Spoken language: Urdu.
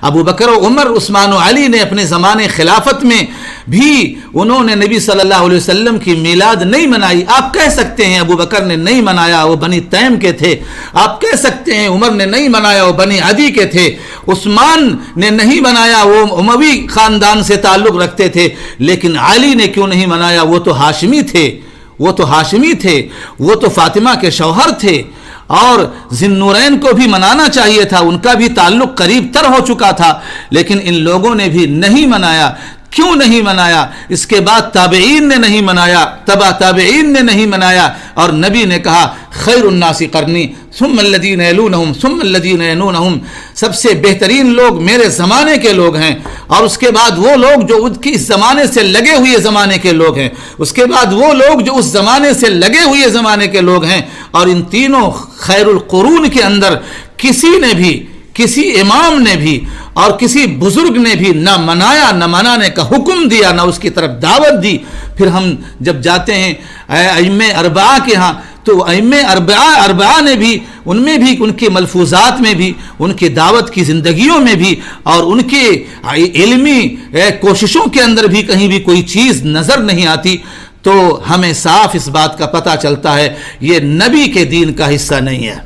ابو بکر و عمر عثمان و علی نے اپنے زمانے خلافت میں بھی انہوں نے نبی صلی اللہ علیہ وسلم کی میلاد نہیں منائی. آپ کہہ سکتے ہیں ابو بکر نے نہیں منایا، وہ بنی تیم کے تھے. آپ کہہ سکتے ہیں عمر نے نہیں منایا، وہ بنی عدی کے تھے. عثمان نے نہیں منایا، وہ اموی خاندان سے تعلق رکھتے تھے. لیکن علی نے کیوں نہیں منایا؟ وہ تو ہاشمی تھے، وہ تو ہاشمی تھے، وہ تو فاطمہ کے شوہر تھے. اور ذی النورین کو بھی منانا چاہیے تھا، ان کا بھی تعلق قریب تر ہو چکا تھا، لیکن ان لوگوں نے بھی نہیں منایا. کیوں نہیں منایا؟ اس کے بعد تابعین نے نہیں منایا، تبع تابعین نے نہیں منایا. اور نبی نے کہا خیر الناس قرنی ثم الذین یلونہم ثم الذین یلونہم، سب سے بہترین لوگ میرے زمانے کے لوگ ہیں، اور اس کے بعد وہ لوگ جو اس زمانے سے لگے ہوئے زمانے کے لوگ ہیں، اس کے بعد وہ لوگ جو اس زمانے سے لگے ہوئے زمانے کے لوگ ہیں. اور ان تینوں خیر القرون کے اندر کسی نے بھی، کسی امام نے بھی اور کسی بزرگ نے بھی نہ منایا، نہ منانے کا حکم دیا، نہ اس کی طرف دعوت دی. پھر ہم جب جاتے ہیں ائمہ اربعہ کے ہاں، تو ائمہ اربعہ نے بھی، ان میں بھی، ان کے ملفوظات میں بھی، ان کے دعوت کی زندگیوں میں بھی، اور ان کے علمی کوششوں کے اندر بھی کہیں بھی کوئی چیز نظر نہیں آتی. تو ہمیں صاف اس بات کا پتہ چلتا ہے یہ نبی کے دین کا حصہ نہیں ہے.